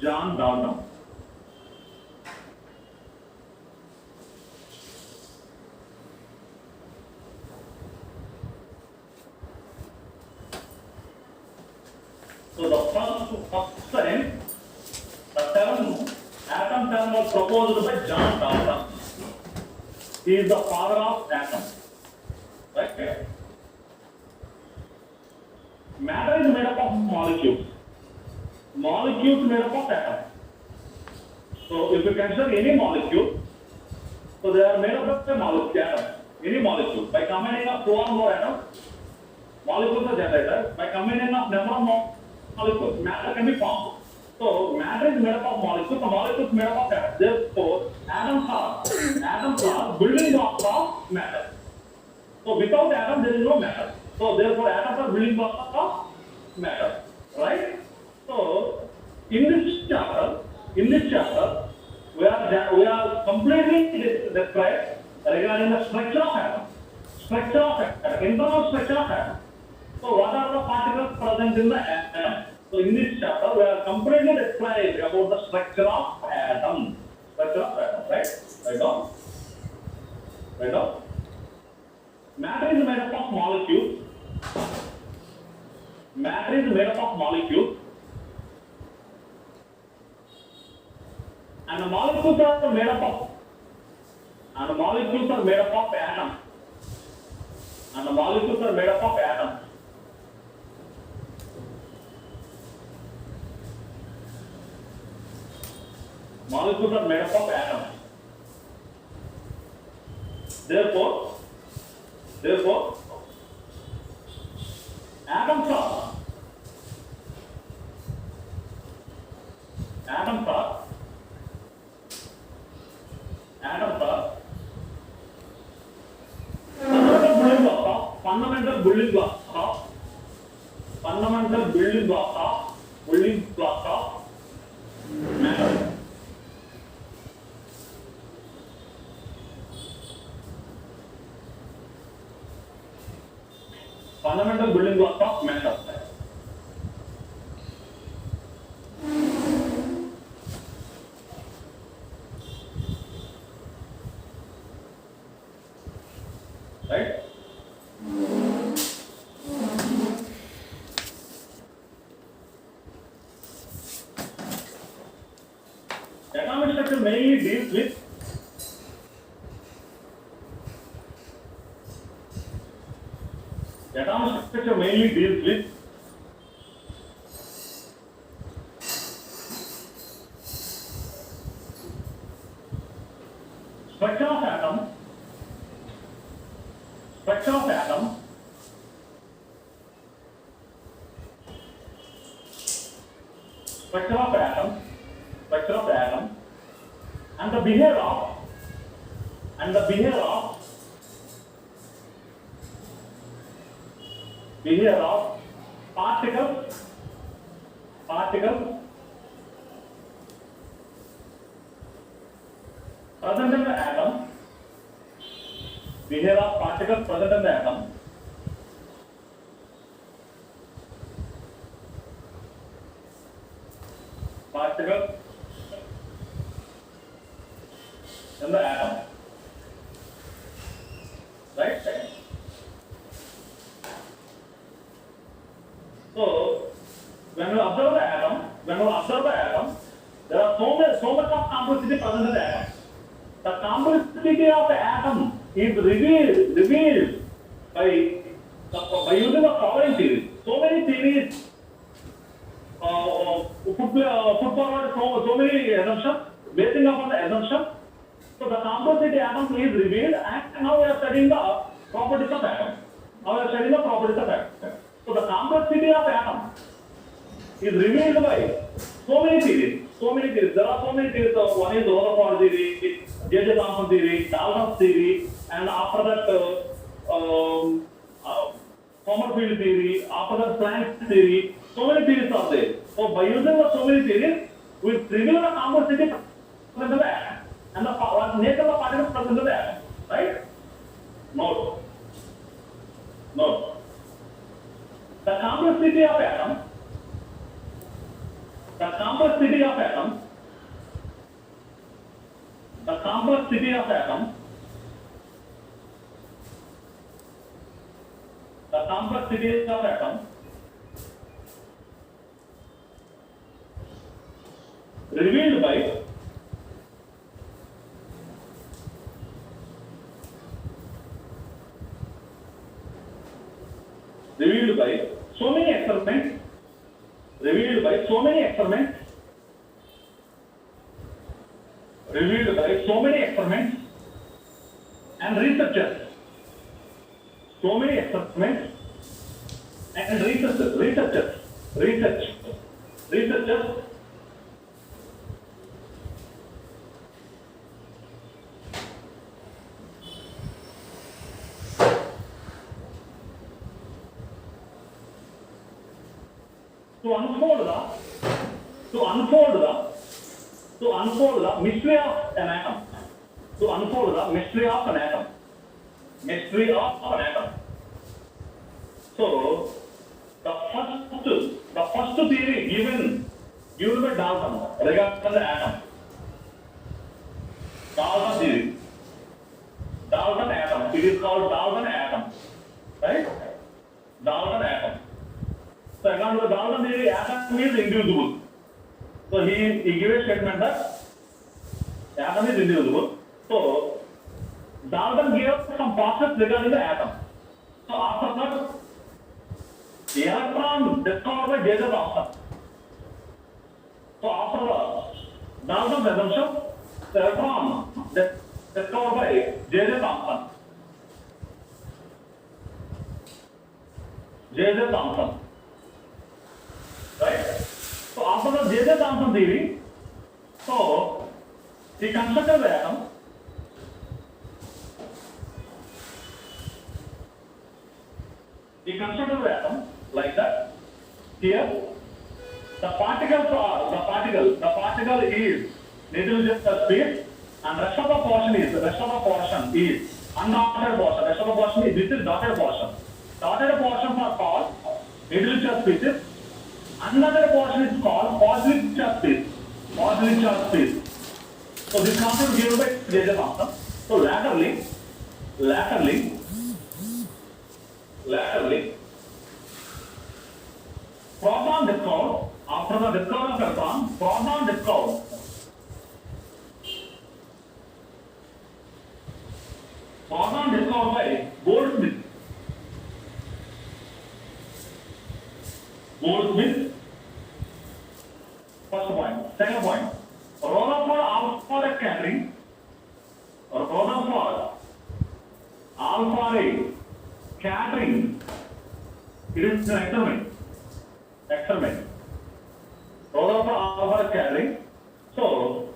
John Dalton. So the first time, the atom term was proposed by John Dalton. He is the father of atom. Right? Matter is made up of molecules. Molecules made up of atoms. So if you consider any molecule, so they are made up of a molecule, atom. Any molecule. By combining of two or more atoms, molecules are generated. By combining of number of molecules, matter can be formed. So matter is made up of molecules. The molecules made up of atoms. Therefore, atoms are building blocks of matter. So without atom, there is no matter. So therefore, atoms are building blocks of matter. Right? So in this chapter, we are completely described regarding the structure of atom. Internal structure of atom. So what are the particles present in the atom? So in this chapter, we are completely described about the structure of atom. Right? Right now? Matter is made up of molecules. Matter is made up of molecules. And the molecules are made up of atoms. And the molecules are made up of atoms. Molecules are made up of atoms. Therefore, atoms are fundamental building blocks of matter. Fundamental building blocks of matter. Right? Atomic structure mainly deals with structure of atom, and the behavior of particles present in the atom. Behavior of particles present in the atom. Particles in the atom. Right? So when we observe the atom, there are so much of complexity present in the atom. The complexity of the atom is revealed by using the following theories. So many theories put forward so many assumptions, basing upon the assumption. So the complexity atom is revealed, and now we are studying the properties of atom. So the complexity of atom is revealed by so many theories. There are so many theories. One is Rutherford theory, J.J. Thomson theory, Dalton's theory, and after that Sommerfeld theory, after that Planck's theory. So many theories are there. So by using so many theories, we reveal the complexity present in the atom and the nature of the particles present in the atom. Right? Note. The complexity of atom The complexity of atom, the complexity of atom, the complexity of atom revealed by so many experiments, revealed by so many experiments, revealed by so many experiments and researchers, so many experiments and researchers, to unfold the mystery of an atom, to unfold the mystery of an atom, mystery of an atom. So the first theory given by Dalton regarding the atom, Dalton theory, Dalton atom. It is called Dalton atom, right? Dalton atom. So according to the Dalton theory, atom is indivisible. So he gave a statement that atom is indivisible. So Dalton gave some process regarding the atom. So after that, the electron discovered by J.J. Thomson. So after Dalton's assumption, the electron discovered by J.J. Thomson. J.J. Thomson. Right? So after the J.J. Thomson theory, so he constructed the atom. He constructed the atom like that. Here, the particle is little just a space, and rest of the portion is undotted portion. Rest of the portion is this is dotted portion. Dotted portions are called little just spaces. Another portion is called positive charge space. Positive charge space. So this concept given by J.J. Thomson. So laterally, proton discovered after the discovery of electron. Proton discovered. Proton discovered by Goldsmith. First point. Second point. Rutherford alpha scattering. Rutherford alpha scattering. It is an experiment. Rutherford alpha scattering. So,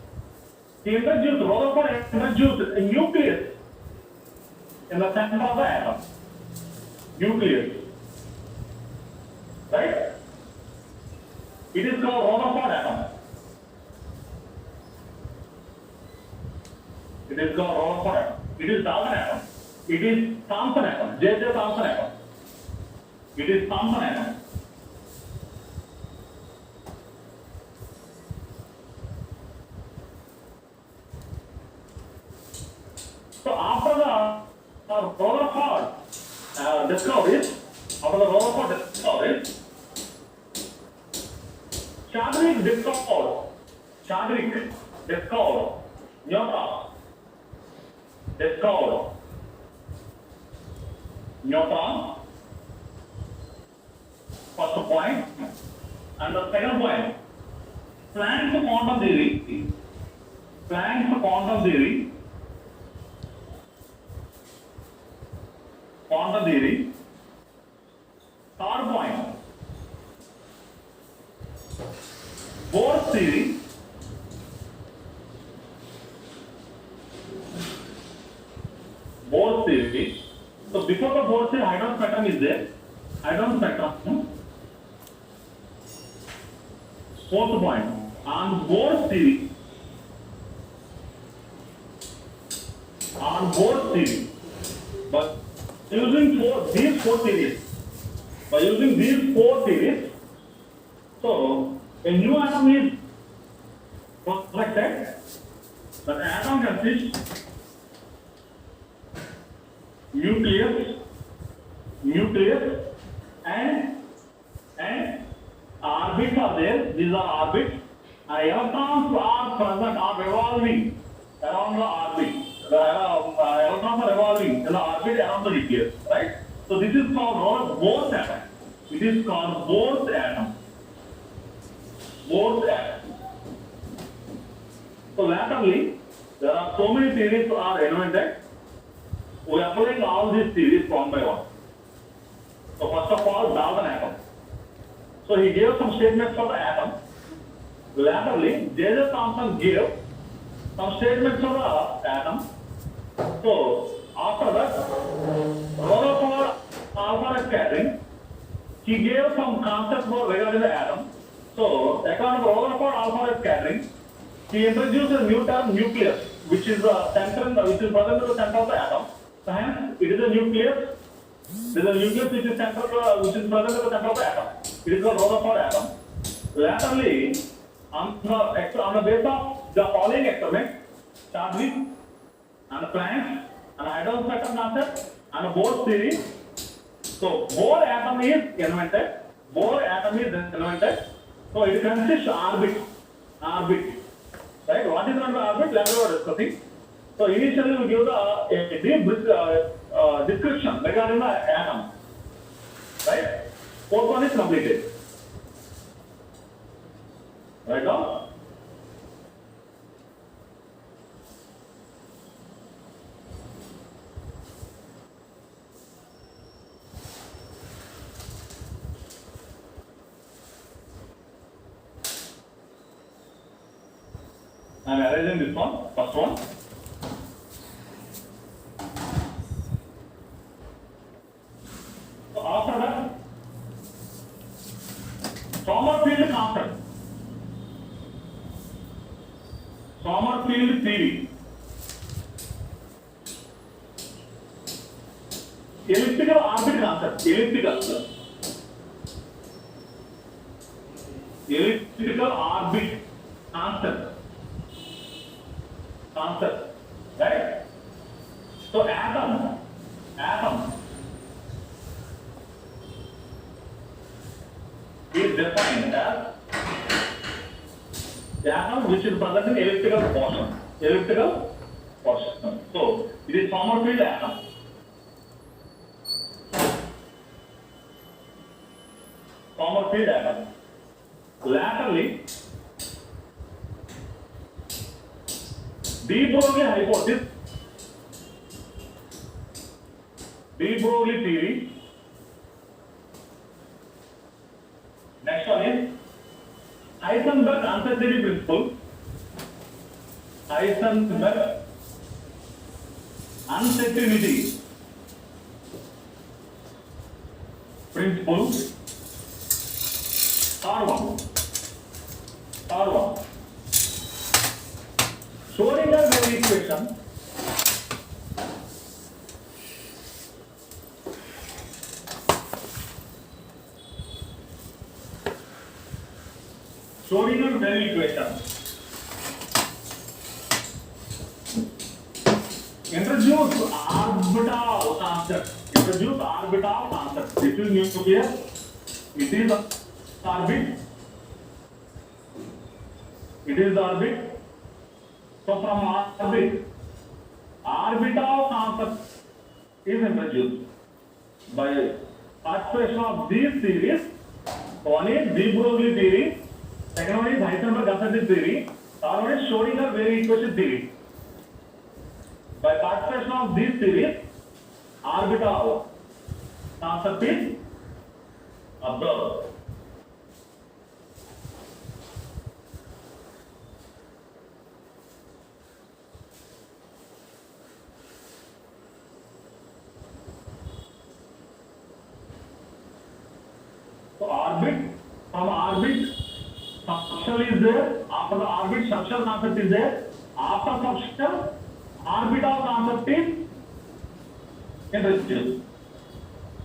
Rutherford introduced a nucleus in the center of the atom. Nucleus. Right? It is called Rutherford atom. It is called Rutherford atom. It is Dalton atom. It is Thomson atom. J.J. Thomson atom. It is Thomson atom. So after the Rutherford discoveries, Chadwick discovered neutron. First point. And the second point, Planck's quantum theory. Third point, Bohr's theory. So before the Bohr's theory, hydrogen spectrum is there. Fourth point, on Bohr's theory, but using these four theories, so A new atom is constructed. The atom consists nucleus, and orbits are there. These are orbits. Electrons are present, are revolving around the orbit. The electrons are revolving in the orbit around the nucleus, right? So this is called Bohr's atom. It is called Bohr's atom. Bohr's atom. So laterally, there are so many theories are invented. We are applying all these theories one by one. So first of all, Dalton atom. So he gave some statements for the atom. Laterally, J.J. Thomson gave some statements for the atom. So after that, Rutherford alpha scattering, he gave some concepts for regarding the atom. So according to Rutherford alpha scattering, he introduced a new term, nucleus, which is the center, which is present in the center of the atom. So hence, it is a nucleus. There is a nucleus which is present in the center of the atom. It is the Rutherford atom. Laterally, on the basis of the following experiment, Chadwick and Planck and hydrogen spectrum concept and Bohr's theory. So Bohr atom is invented. So it consists of orbit. Right? What is an orbit? Later we are discussing. So initially we give a deep description regarding the atom. Right? Fourth one is completed. Right now? I am arranging this one, first one. So after that, Sommerfeld concept. Sommerfeld theory. Elliptical orbit concept. Elliptical orbit concept. Right? So atom is defined as the atom which is present in elliptical portion. So it is Sommerfeld atom. Laterally, de Broglie hypothesis, de Broglie theory. Next one is Heisenberg uncertainty principle. Heisenberg uncertainty principle. Third one. Schrödinger wave equation. Schrödinger wave equation. Introduce orbital concept. This is nucleus. It is orbit. So from orbit, orbital concept is introduced by participation of these theories. One is de Broglie theory, second one is Heisenberg uncertainty theory, third one is Schrödinger wave equation theory. By participation of these theories, orbital concept is observed. So from orbit, subshell is there. After the orbit, subshell concept is there. After subshell, orbital concept is introduced.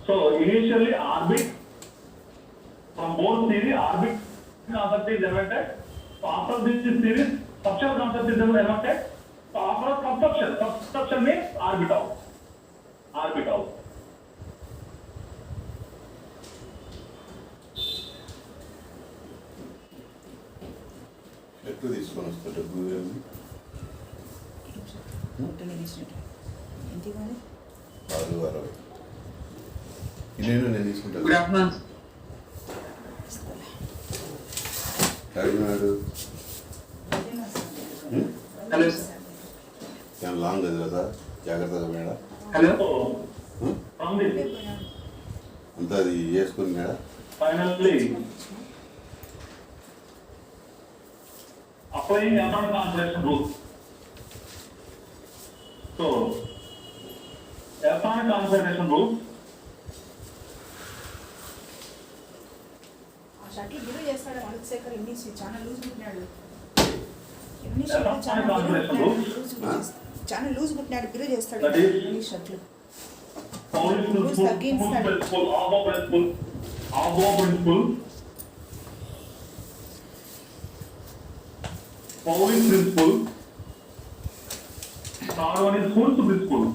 So initially orbit, from Bohr's theory, orbit concept is invented. So after this series, structure concept is invented. So after substructure means orbital. Orbital. ఎట్లు తీసుకొని వస్తా డబ్బు ఆరు అరవై నేను తీసుకుంటాను. Good afternoon. Kakinada hello sir. చాలా long అది కదా, జాగ్రత్తగా madam. Hello. So from this, అంతా అది వేసుకుని madam. finally applying electron configuration rules. So electron configuration rules. Shuttle below చేస్తాడు అమృత్శేఖర్ ఇంగ్లీష్ చాలా లూజ్ పుట్టినాడు చాలా లూజ్ పుట్టినాడు బిలో చేస్తాడు English shuttle Pauli principle, Abo principle. Pauli principle. Third one is Kunz principle.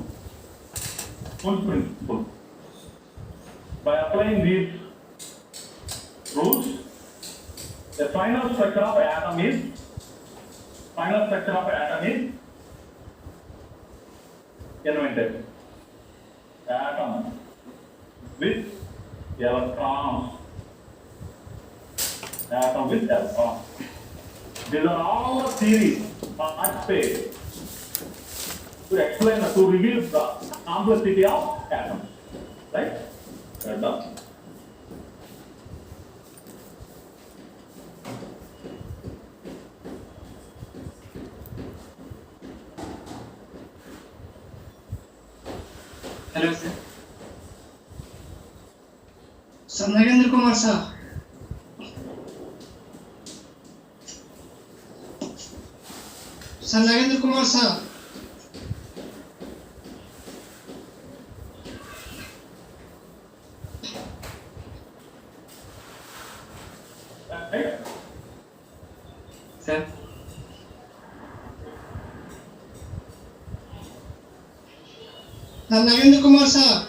Kunz principle. By applying these rules, the final structure of atom is invented. Atom with electrons. Atom with electrons. These are all the theories participate to explain, to reveal the complexity of atoms. Right? Right done. Hello sir. Sir Nagendra Kumar साहब. Sir Nagendra Kumar साहब. Right? Sir. Sir Nagendra Kumar साहब.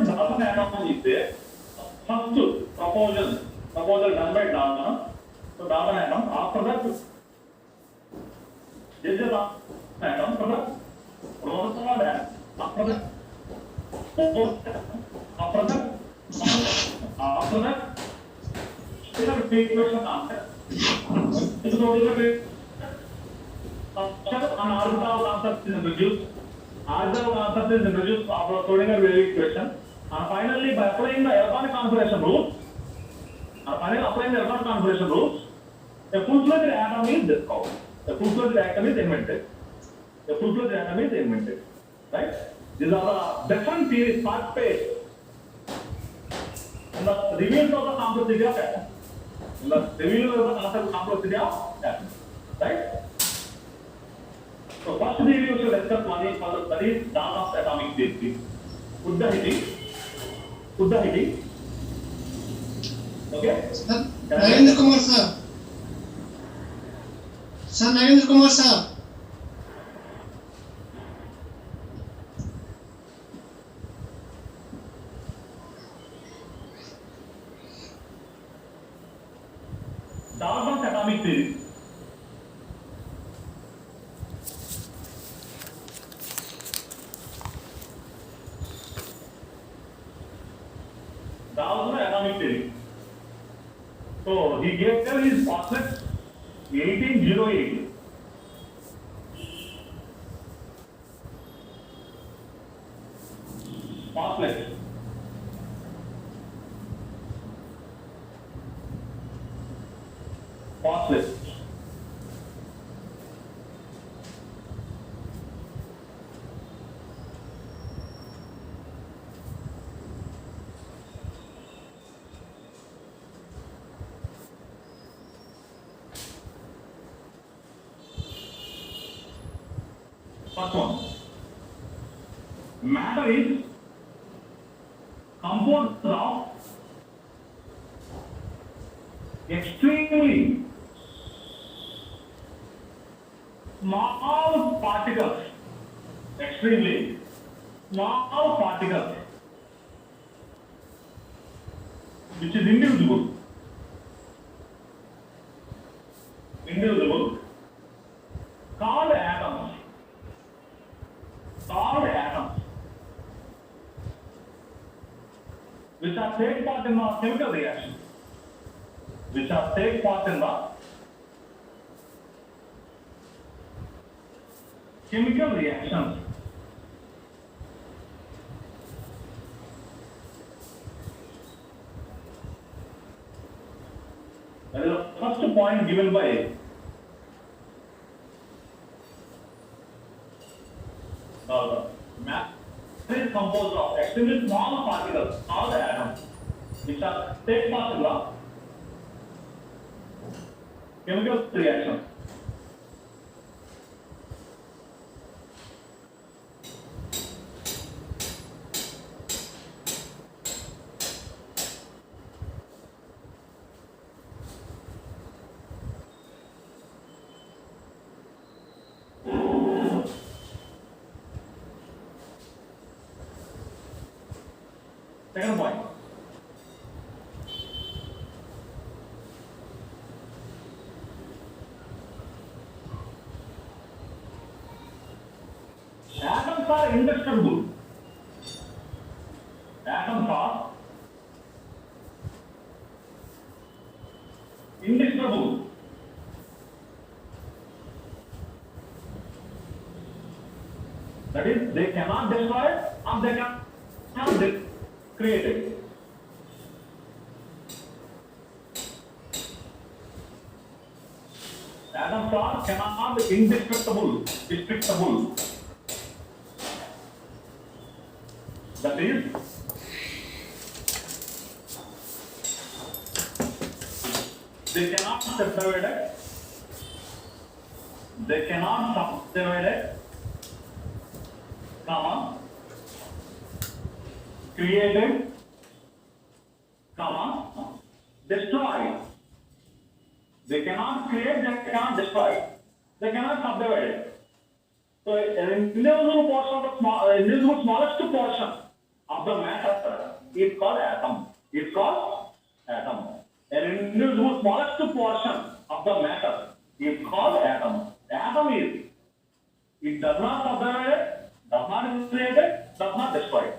Darwin atom is there. First proposal done by Darwin. So Darwin atom. After that, this is atom. After that, Roswell atom. After that, still a big question answer. This is only a big an orbital concept is introduced. Orbital concept is introduced after solving a very question. And finally, by applying the electron configuration rules, a full-fledged atom is discovered. A full-fledged atom is invented. Right? These are the different theories participate in the reveal of the complexity of atom. Right? So first theory we should discuss one is for the study dawn of atomic theory. Uddahiti. Okay? Sir Nagendra Kumar साहब. Sir Nagendra Kumar साहब. Darwin's atomic theory. Darwin's atomic theory. So he gave his postulate 1808. Postulate. First one. Matter is composed of extremely small particles. Extremely small particles, which is indivisible. Indivisible. Called atoms. Called atoms. Which are take part in the chemical reaction. Which are take part in the chemical reactions. That is the first point given by matter is composed of extremely small particles called atoms, which are take part in the chemical reaction. Second point. Atoms are indestructible. Atoms are indestructible. That is, they cannot destroy or they cannot be created. Atoms are cannot be indestructible, destructible. That is, they cannot separate it. They cannot subdivide it, comma, created, comma, destroyed. They cannot create, they cannot destroy. They cannot subdivide it. So, an indivisible portion of the indivisible smallest portion of the matter is called atom. It's called atom. An indivisible smallest portion of the matter is called atom. Atom is, it does not subdivide it, does not create it, does not destroy it.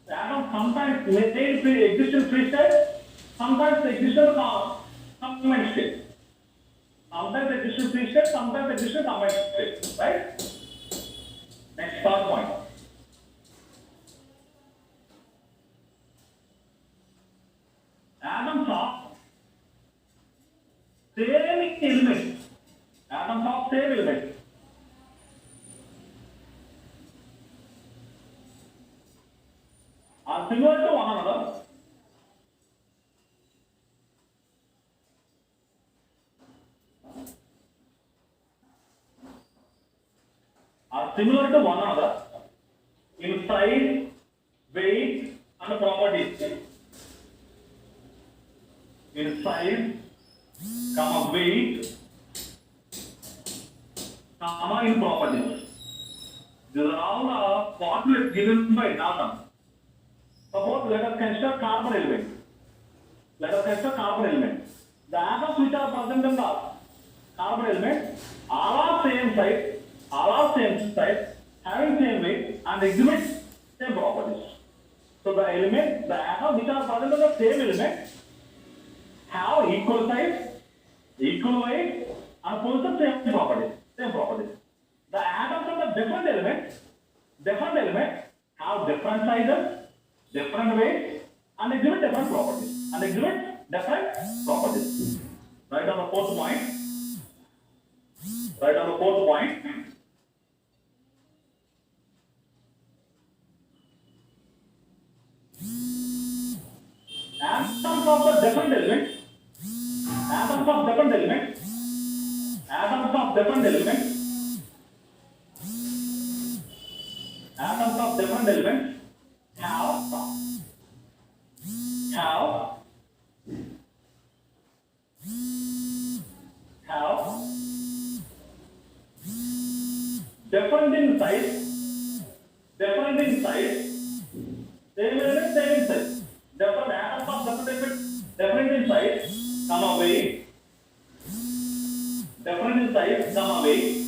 Atoms sometimes may exist in free state, sometimes they exist in combined state. Sometimes they exist in free state, sometimes they exist in combined state. Right? Next third point. Atoms of same element. Atoms of same element. Are similar to one another. Are similar to one another in size, weight, and properties. In size, comma, weight, comma, in properties. These are all formulas given by Dalton. Suppose let us consider carbon element. Let us consider carbon element. The atoms which are present in the carbon element all are same size, having same weight and exhibit same properties. So the atoms which are present in the same element have equal size, equal weight, and possess same properties. The atoms of the different element have different sizes, different weights, and exhibit different properties. Right on the fourth point. different elements, atoms of different elements have different in size, different in size, same element, same in size. Different atoms of different elements, different in size, comma weight, different in size, comma weight,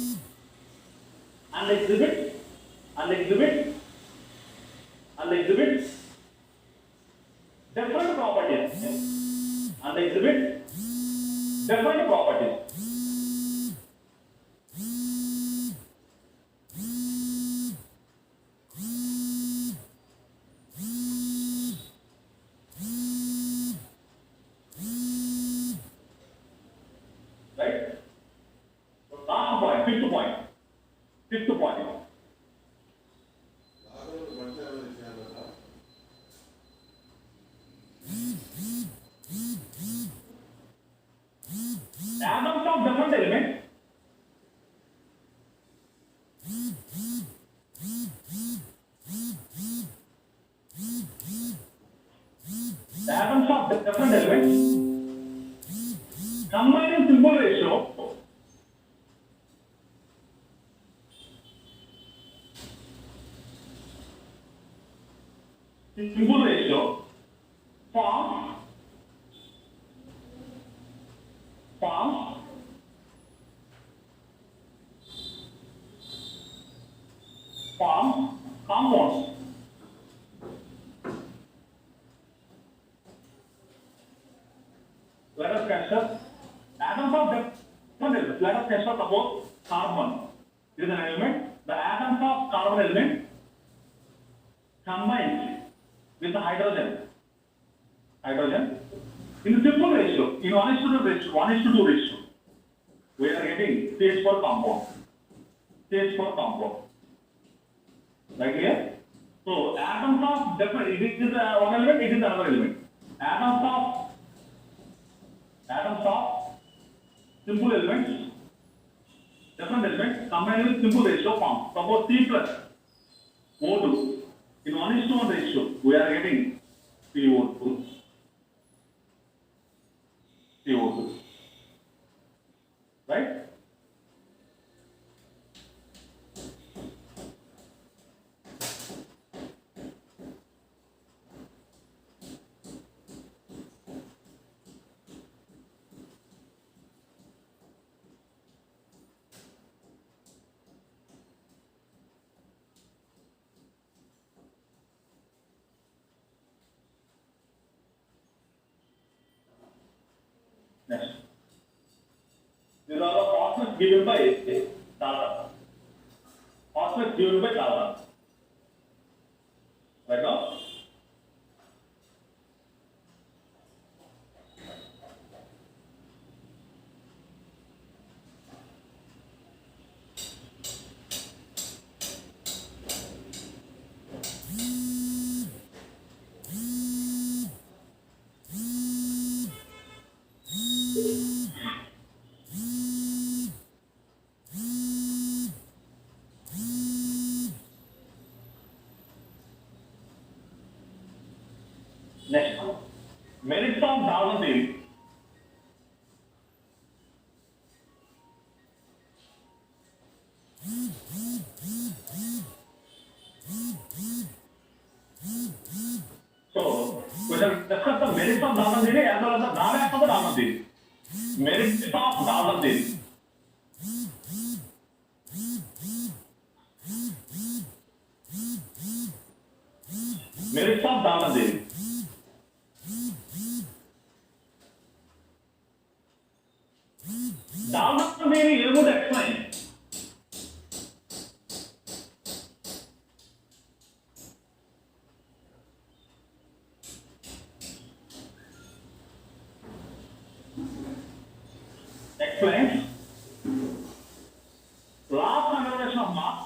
and exhibit different properties, and exhibit different properties. Right? So last point, fifth point. Atoms of different elements combine in simple ratio forms compounds. Let us consider atoms of different elements. Let us consider suppose carbon is an element. The atoms of carbon element combined with the hydrogen in simple ratio, in 1:2 ratio, we are getting CH4 compound. Right here. So atoms of different, it is one element, it is another element. Atoms of simple elements, different elements combined with simple ratio form. Suppose C plus O2 in 1:1 ratio, we are getting CO2. Right? Next. These are the phosphates given by Tata. Right now? Next, merits of Darwin theory. So, we shall discuss the merits of Darwin theory as well as the drawbacks of the Darwin theory. Merits of Darwin theory. Merits of Darwin theory. Darwin theory would explain law of conservation of mass,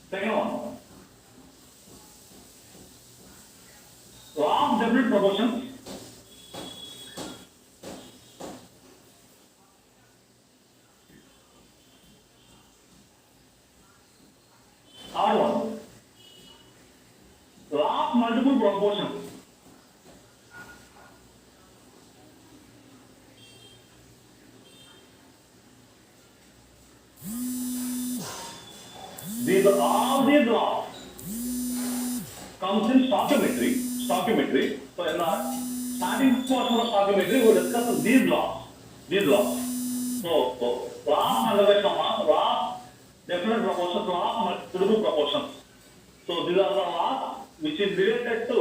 second one, law of definite proportions. R1. Law of multiple proportions. All these laws comes in stoichiometry. Stoichiometry. So in the starting portion of stoichiometry, we will discuss these laws. These laws. So law of conservation of mass, law of definite proportions, law of multiple proportions. So these are the laws which is related to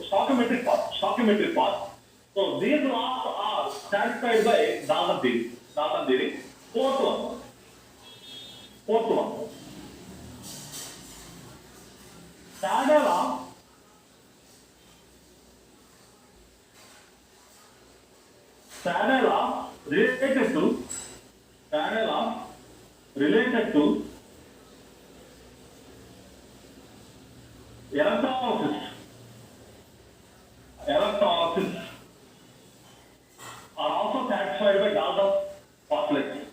stoichiometric part. Stoichiometric part. So these laws are satisfied by Dalton theory. Dalton theory. Fourth one. Fourth one. Faraday law. Faraday law related to Faraday law related to electrolysis. Electrolysis are also satisfied by Dalton postulates.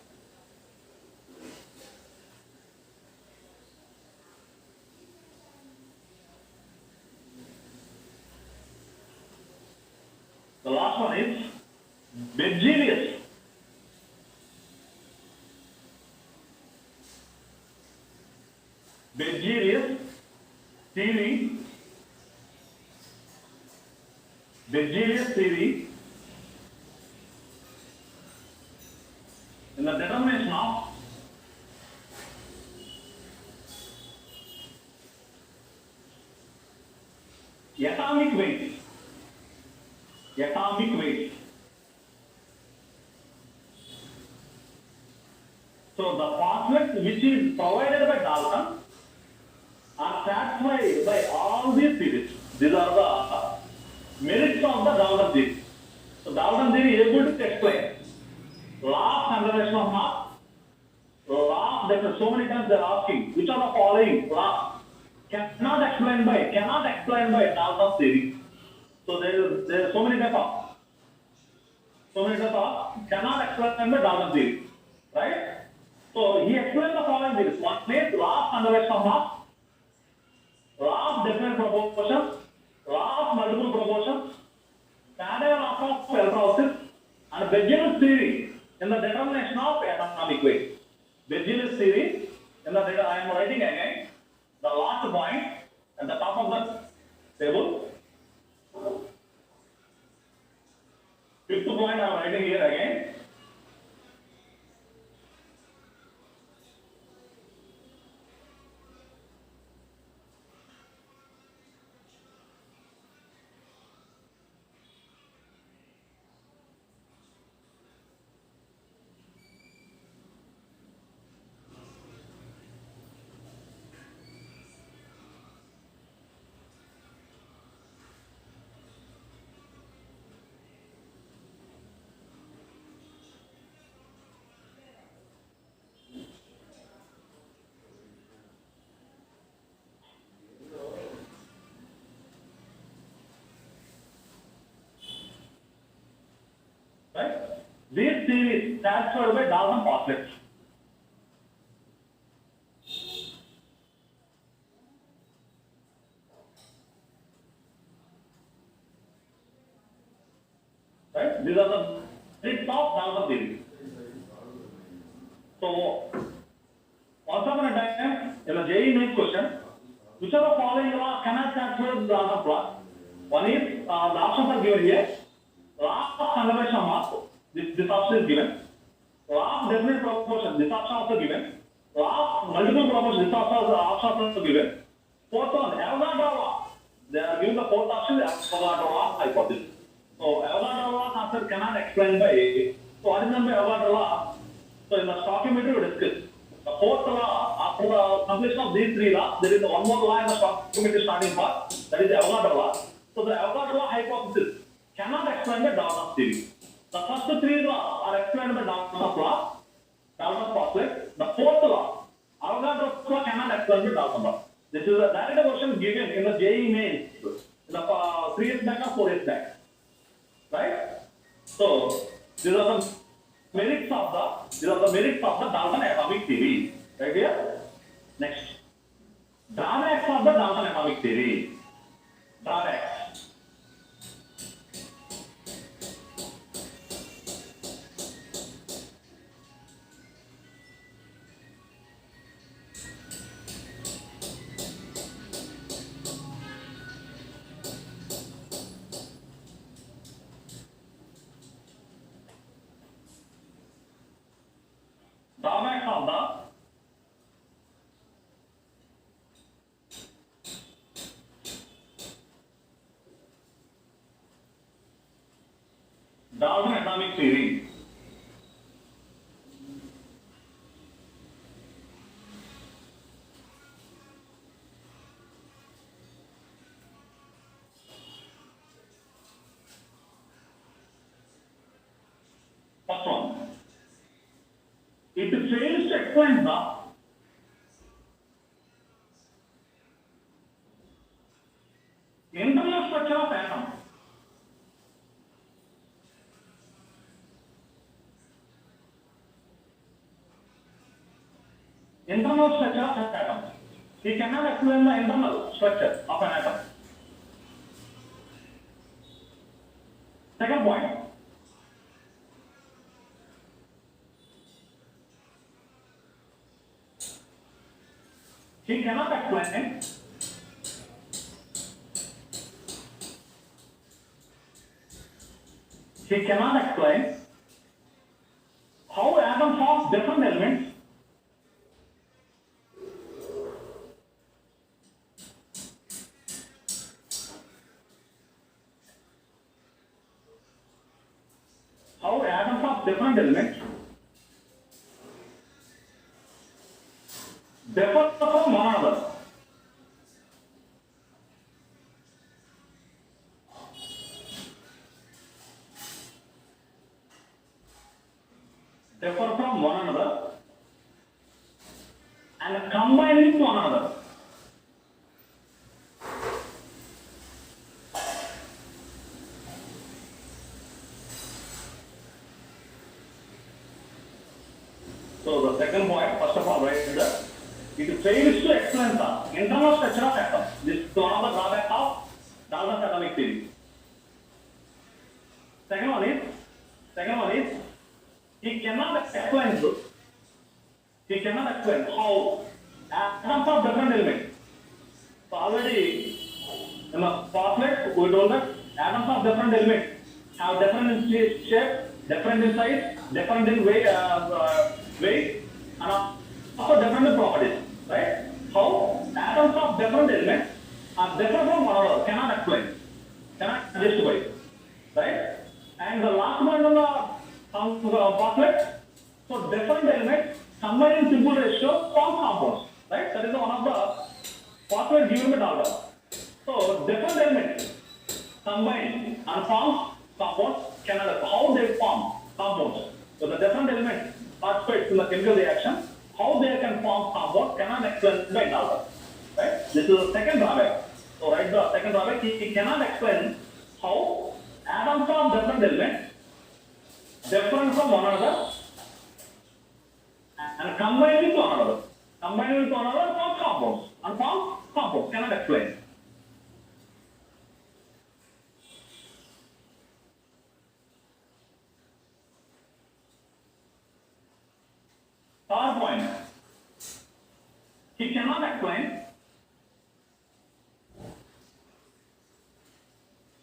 The last one is Berzelius. Berzelius theory. Berzelius theory in the determination of atomic weight. Atomic weight. So the postulates which is provided by Dalton are satisfied by all these theories. These are the merits of the Dalton theory. So Dalton theory is able to explain law of conservation of mass, law of definite. So many times they are asking which are the following laws cannot explain by Dalton theory. So there are so many types of cannot explain by Dalton theory, right? So he explained the following theories. One is law of conservation of mass, law of definite proportions, law of multiple proportions, Faraday law of electrolysis, and Berzelius theory in the determination of atomic weight. Berzelius theory in the I am writing again the last point at the top of the table. Fifth point I am writing here again. Right? This theory is satisfied by Dalton postulates. Right? These are the merits of Dalton theory. So, once upon a time, in a JEE main question, which are the following law cannot satisfy the Dalton law? One is the options are given here. Law of conservation of mass, this option is given. Law of definite proportion, this option also given. Law of multiple proportion, this option also given. Fourth one, Avogadro law. They are given the fourth option, Avogadro law hypothesis. So Avogadro law concept cannot explain by. So what is meant by Avogadro law? So in the stoichiometry we discussed. The fourth law, after the completion of these three laws, there is one more law in the stoichiometry starting part, that is the Avogadro law. So the Avogadro law hypothesis cannot explain the Dalton theory. The first three laws are explained by Dalton's law, Dalton's postulate. The fourth law, Avogadro's law cannot explain the Dalton law. This is a direct question given in the JEE mains. 3 years back or 4 years back, right? So these are the merits of the Dalton atomic theory, right here. Next, drawbacks of the Dalton atomic theory. Drawbacks. Drawbacks of the Dalton atomic theory. First one, it fails to explain the internal structure of atom. Internal structure of an atom. He cannot explain the internal structure of an atom. Second point. He cannot explain how atom forms different elements differ from one another. Differ from one another and combine into one another. So the second point, first of all, right there, it fails to explain the internal structure of atom. This is one of the drawbacks of Dalton's atomic theory. Second one is he cannot explain how atoms of different elements. So already in the phosphates we told that atoms of different elements have different in shape, different in size, different in weight, and also different in properties, right? How atoms of different elements are different from one another, cannot explain, cannot justify, right? And the last one on the phosphate, so different elements combined in simple ratio form compounds, right? That is one of the phosphate given by Dalton. So different elements combined and form compounds cannot, how they form compounds. So the different elements participates in the chemical reaction, how they can form compounds cannot explain by Dalton, right? This is the second drawback. So right, the second drawback, he cannot explain how atoms of different elements different from one another and combined with one another. Combined with one another form compounds. And form compounds cannot explain. Third point, he cannot explain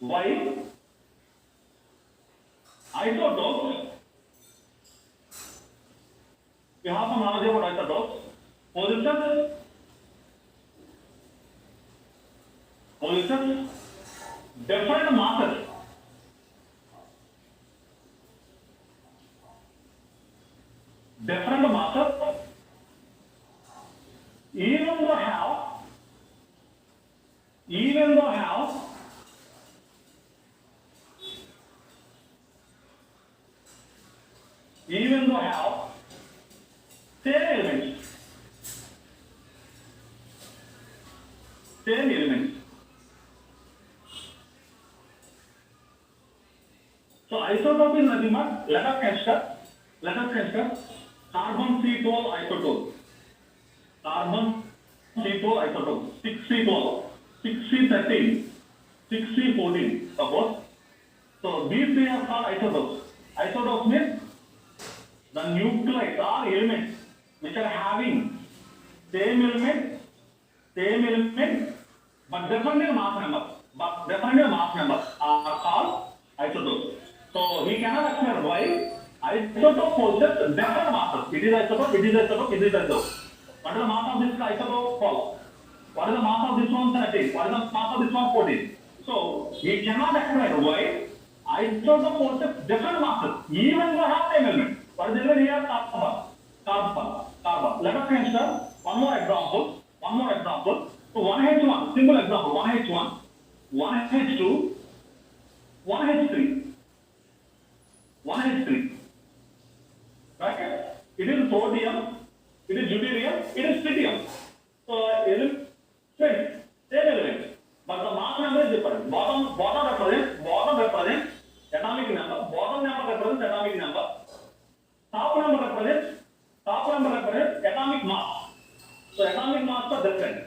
why isotopes, you have some knowledge about isotopes, positions, different masses, even though have same elements, So isotope is nothing but let us consider carbon C12 isotope. Carbon C12 isotope 6C12, 6C13, 6C14 suppose. So these three are called isotopes. Isotopes means the nuclei or elements which are having same element, but different mass number are called isotopes. So he cannot explain why isotope possesses different masses. It is isotope, it is isotope, it is isotope. What is the mass of this isotope? 12. What is the mass of this one? 13. What is the mass of this one? 14. So he cannot explain why isotope possesses different masses, even though have same element. What is the element here? Carbon. Let us consider one more example. So 1H1, simple example, 1H1, 1H2, 1H3. Right? It is sodium, it is deuterium, it is tritium. So element, same element, but the mass number is different. Bottom represents atomic number, bottom number represents atomic number, top number represents atomic mass. So atomic mass are different,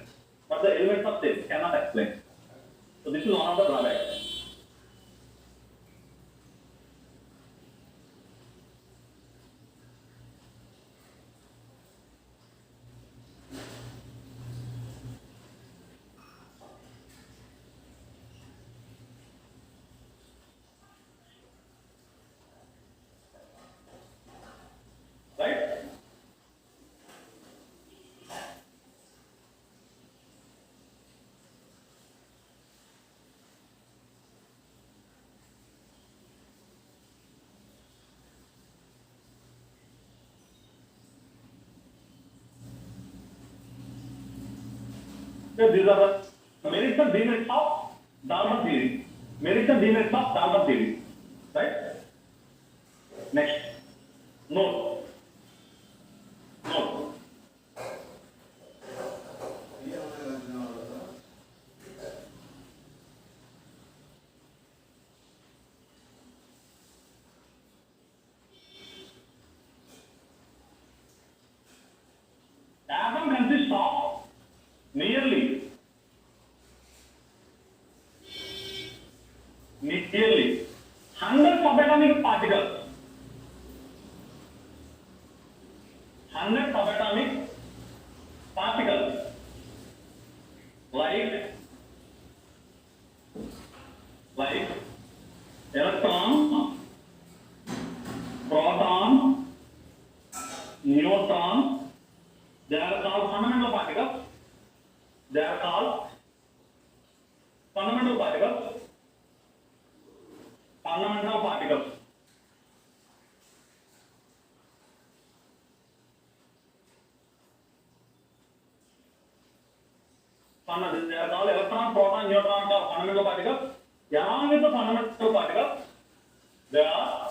but the elements are same. Cannot explain. So this is one of the drawbacks. Right? So these are the merits and demerits of Dalton theory. Merits and demerits of Dalton theory. Right? Next. Note. Atom consists of nearly 100 subatomic particles. 100 subatomic particles like electron, proton, neutron. They are called fundamental particles. Fundamental particles. They are called electron, proton, neutron are fundamental particles. Along with the fundamental particles, there are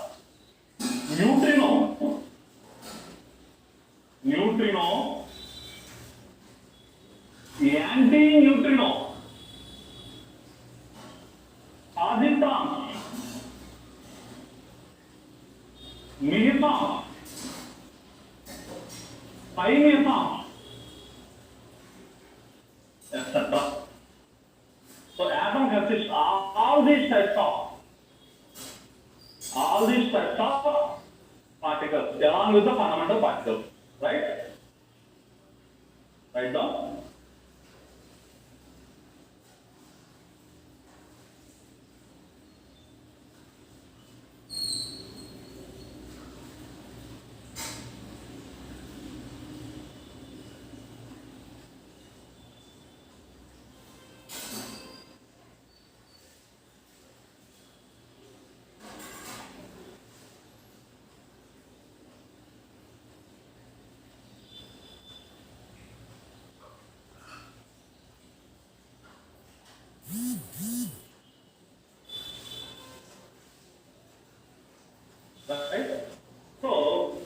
neutrino, anti-neutrino, positron, meson, pi meson, etc. So atom consists of all these types of particles along with the fundamental particles, right? Write down. Right? So,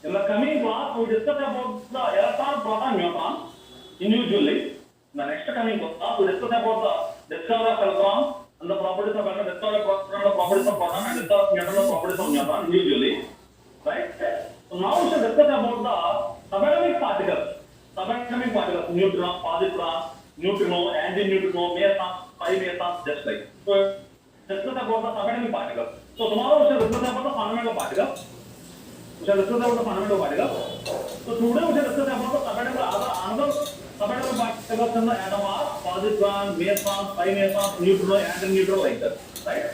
in the coming class, we discuss about the electron, proton, neutron individually. In the next coming class, we discuss about the discovery of electron, and the properties of atom, rest of the properties of proton, and rest of neutron, properties of neutron individually, right? So now we shall discuss about the subatomic particles. Subatomic particles, neutron, positron, neutrino, antineutrino, meson, pi meson, just like. So discuss about the subatomic particles. So tomorrow we shall discuss about the fundamental particles. We shall discuss about the fundamental particles. So today we shall discuss about the subatomic, another subatomic particles in the atom are positron, meson, pi meson, neutrino, antineutrino, like that, right?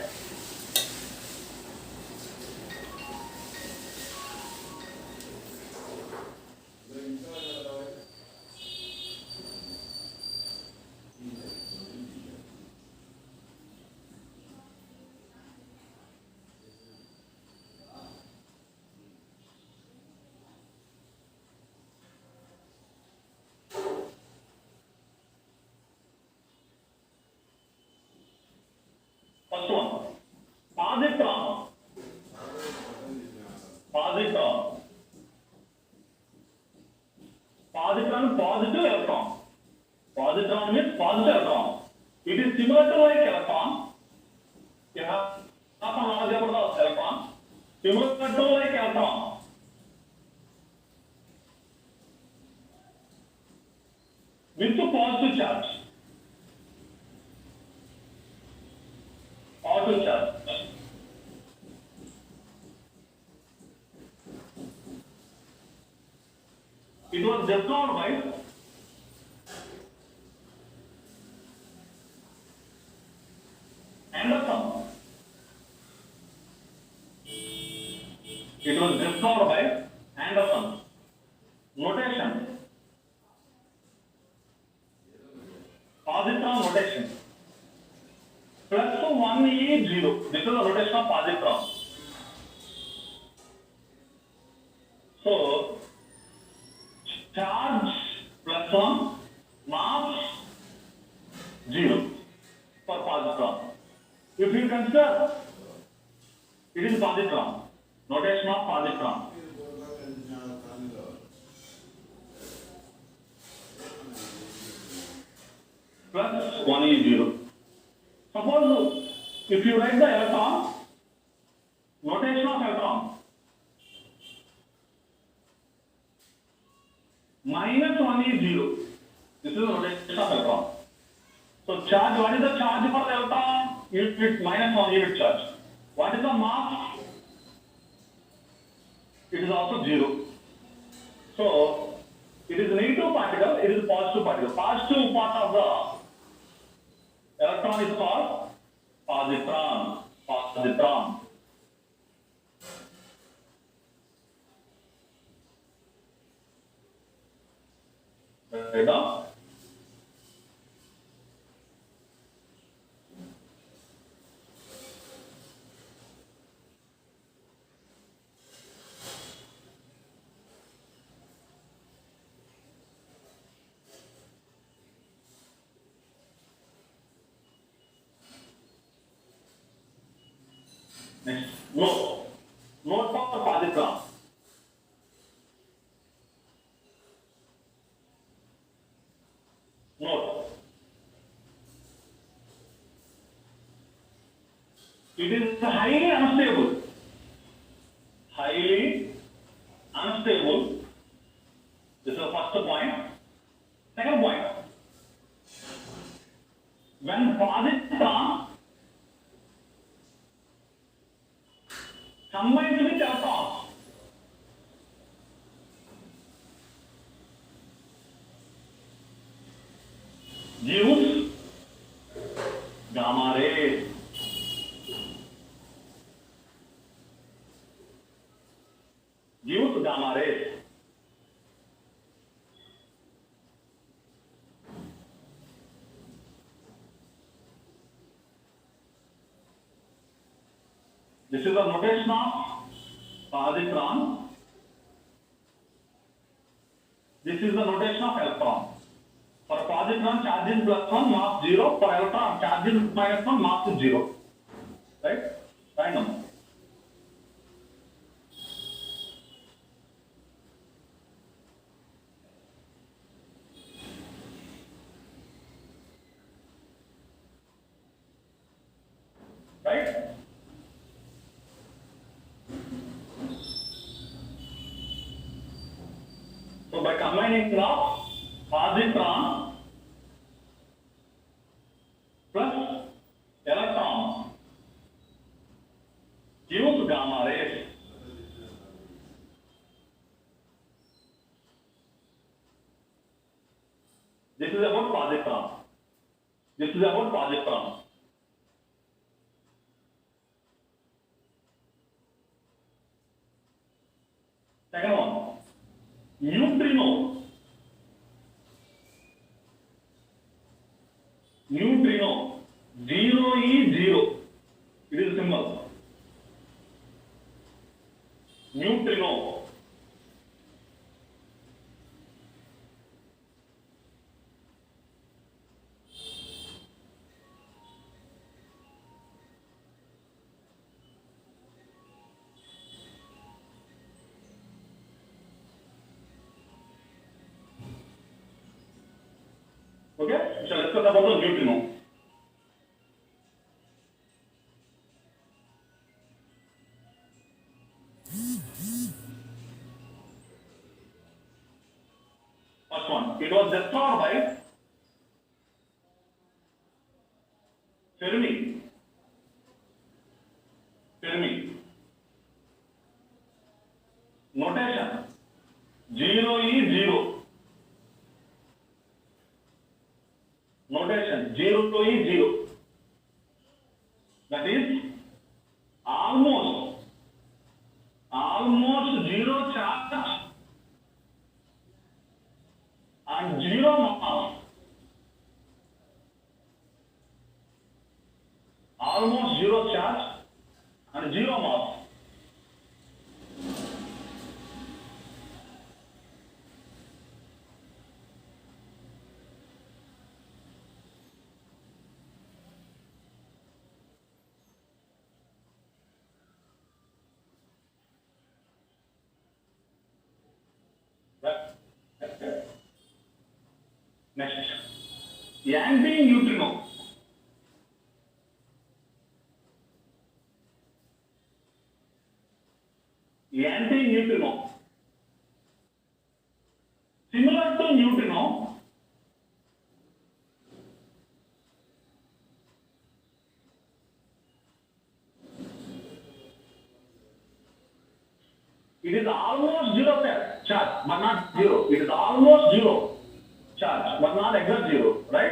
First one, positron. Positron. Positron, positive electron. Positron means positive electron. It is similar to like electron. You have some knowledge about the electron. Similar to like electron. With the positive charge. Positive charge. It was discovered by Anderson. It was discovered by Anderson. Notation. Positron notation. Plus 1 is 0. This is the notation of positron. So, charge plus 1, mass 0 for positron. If you consider it is positron, notation of positron. Plus 1 is 0. Suppose if you write the electron, notation of electron, minus 1 is 0. This is the notation of electron. So charge, what is the charge for the electron? Unit minus 1 unit charge. What is the mass? It is also 0. So it is negative particle, it is positive particle. Positive part of the electron is called positron. Positron. Right now? Next, note. Note for positron. Note. It is highly unstable. Highly unstable. This is the first point. Second point. When positron combines with electrons, gives gamma rays. Gives gamma rays. This is the notation of positron. This is the notation of electron. For positron, charge is plus 1, mass 0. For electron, charge is minus 1, mass is 0. Right? Random. combining of positron plus electron gives gamma rays. This is about positron. This is about positron. Second one, neutrino. Neutrino, 0E0. It is a symbol. Neutrino. Okay, so let's talk about the neutrino. First one, it was destroyed by Fermi. Fermi. Notation 0E0. Notation 0E0. That is almost zero charge and zero mass. Almost zero charge and zero mass. Next, anti-neutrino. Anti-neutrino. Similar to neutrino, it is almost zero charge, but not zero. It is almost zero charge, but not exact zero, right?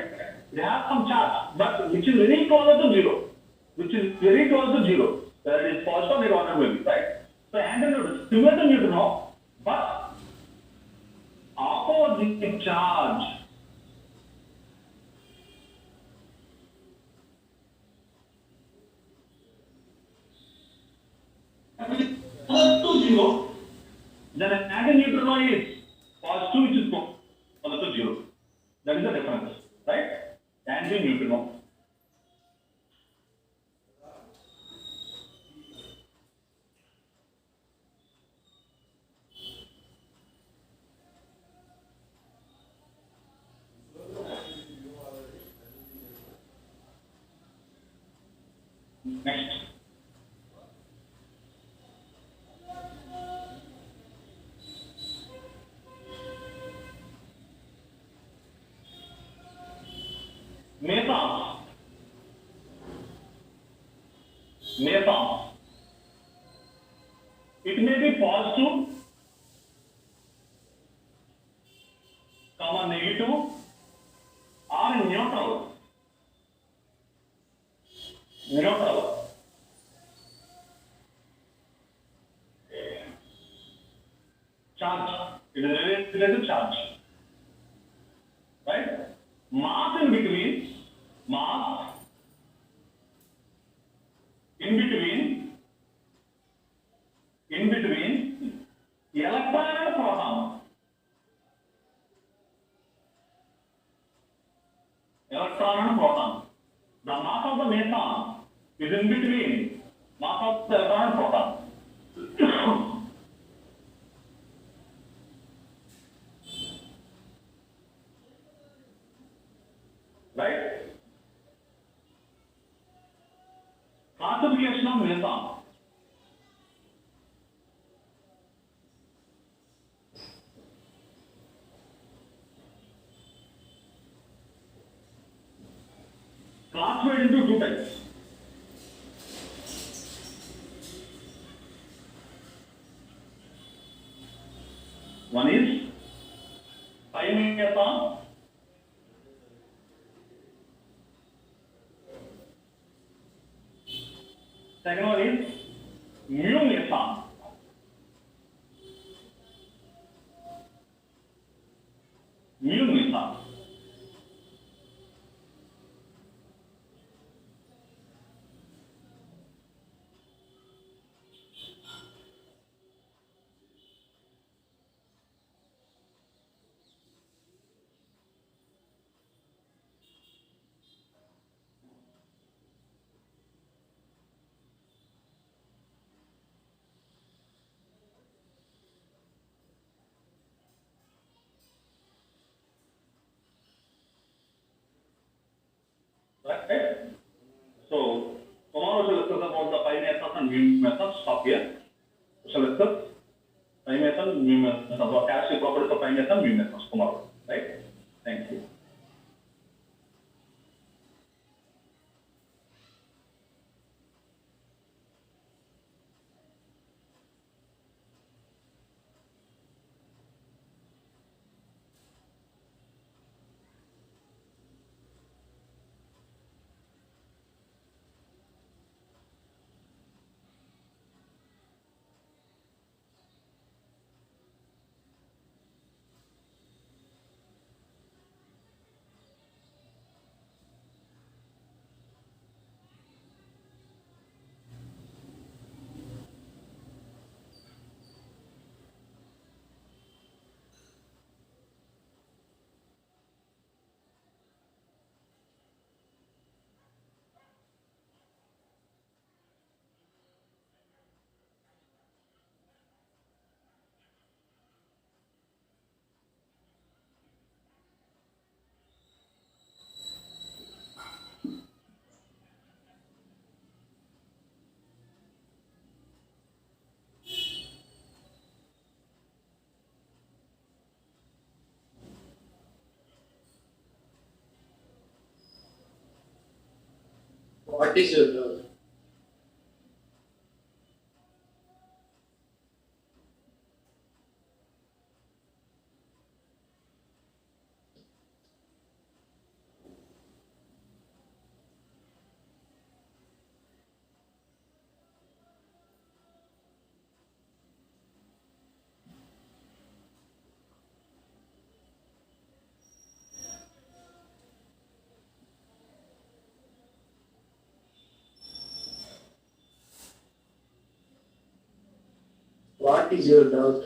It has some charge, but which is very close to zero. Which is very close to zero. Whether it is positive or negative will be, right? So anti-neutrino, similar to neutrino, but opposite charge. To zero, then an anti-neutrino is positive, which is close to zero. That is the difference, right? Anti-neutrino. Next. Mesons. It may be positive, comma negative, or neutral. Neutral. Charge. It is related to charge. Right? Mass in between. Mass in between electron and proton. Electron and proton. The mass of the meson is in between mass of the electron and proton. Right? Classification of meson. method. Second one is mu method. Mu method. Right? So, tomorrow we shall discuss about the pi methods and mu methods. Stop here. We shall discuss pi method, mu methods, or characteristic properties of pi method, mu methods tomorrow. Right? Thank you. What is your doubt? What is your doubt?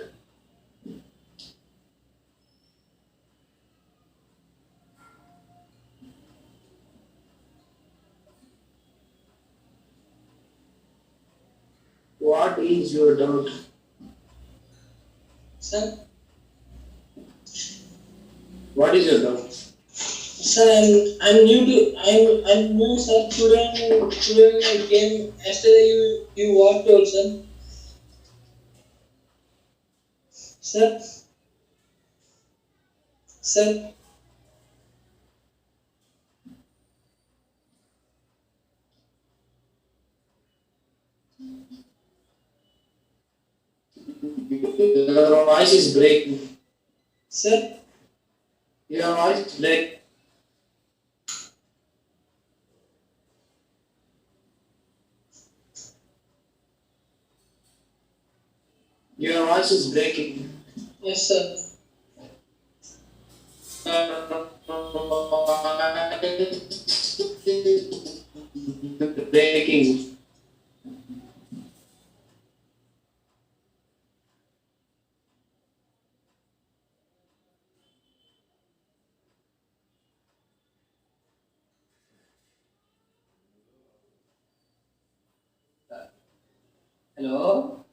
What is your doubt? Sir, What is your doubt? sir, I'm new, sir. Today I came. Yesterday you what told, sir? Sir, sir, Your voice is breaking. sir, Your voice is breaking. Your voice is breaking. yes, sir. Breaking. Hello?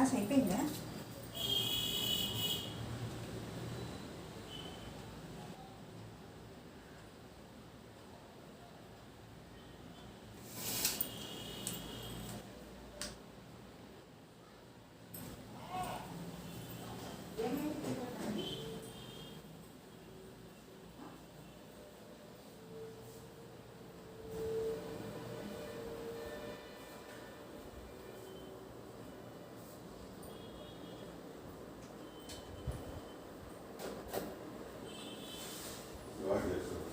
Class అయిపోయిందా? వాడు చేస్తాడు.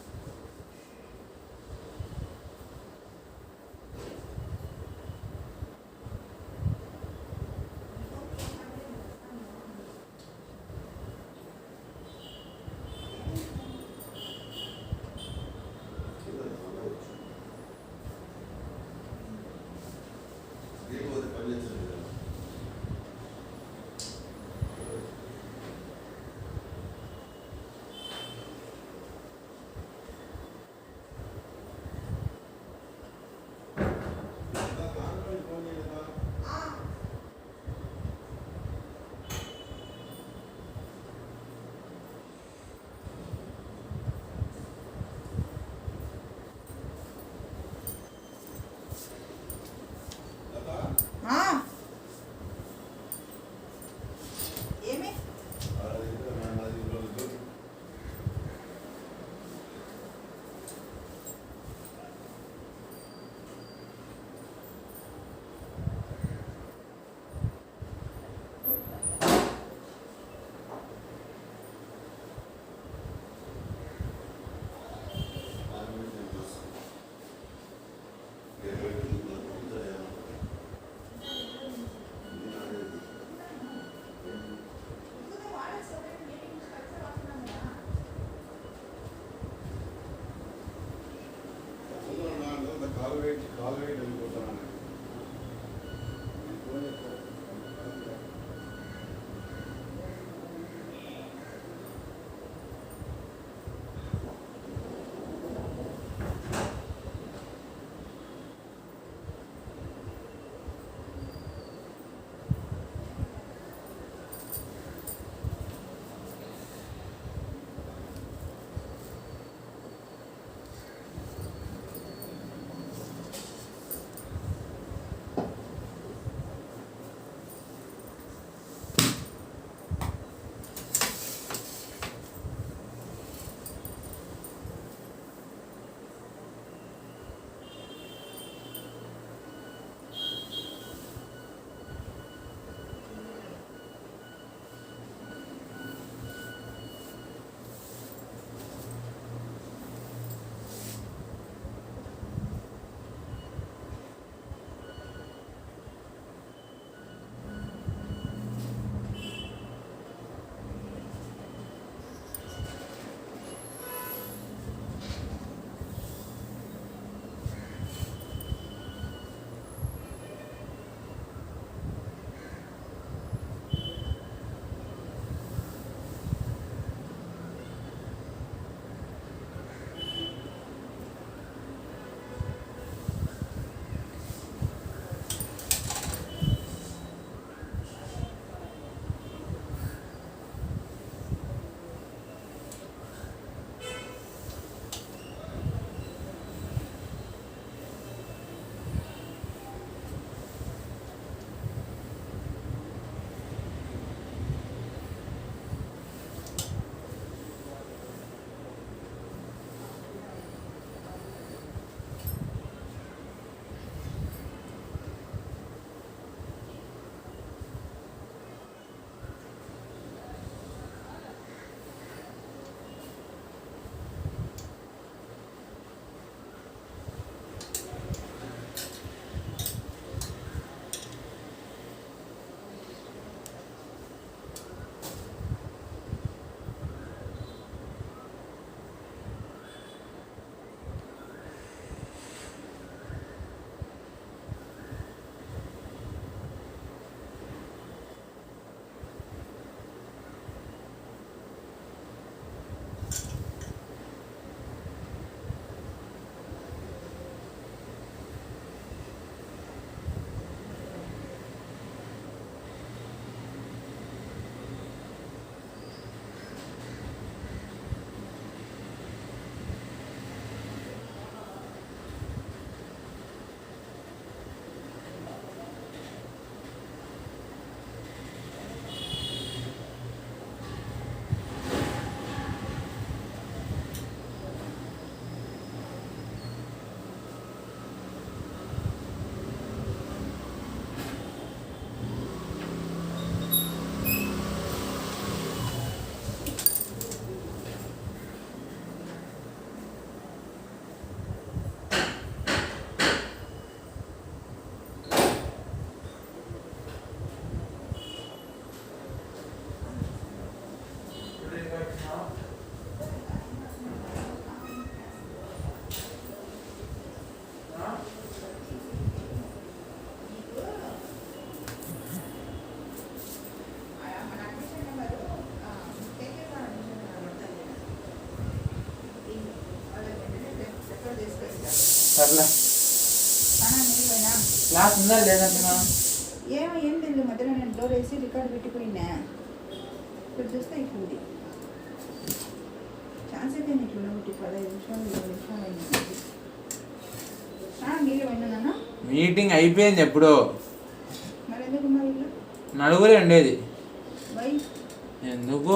లేకపోతే పని చేస్తుంది కదా. Phone చేయలేదా? లతా? ఏమి? అది నాది రోజు కాలు వెయిట్ వెళ్ళిపోతాను. సర్లే చాలా నీళ్ళు పోయినా క్లాస్ ఉందా లేదంటున్నా ఏం తెలియదు మధ్యలో నేను డోర్ వేసి రికార్డ్ పెట్టిపోయినా ఇప్పుడు చూస్తే ఇట్లా ఉంది ఛాన్స్ అయితే ఇట్లా ఒకటి 15 నిమిషాలు 20 నిమిషాలు అయింది నీళ్ళు పోయినా నాన్న మీటింగ్ అయిపోయింది ఎప్పుడో మరి ఎందుకు మరి ఇల్లు నలుగురే ఉండేది బై ఎందుకు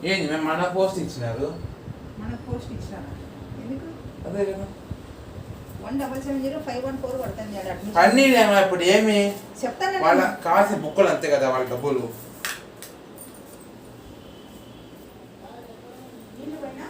ఏంది మేము మన పోస్ట్ ఇచ్చినారు మనకు పోస్ట్ ఇచ్చారా ఎందుకు అదే కదా 1770514 పడుతుంది ఆడ అడ్మిషన్ అన్నీ ఇప్పుడు ఏమి చెప్తాను వాళ్ళ కావాల్సిన బుక్కలు అంతే కదా వాళ్ళ డబ్బులు నీళ్ళు పోయినా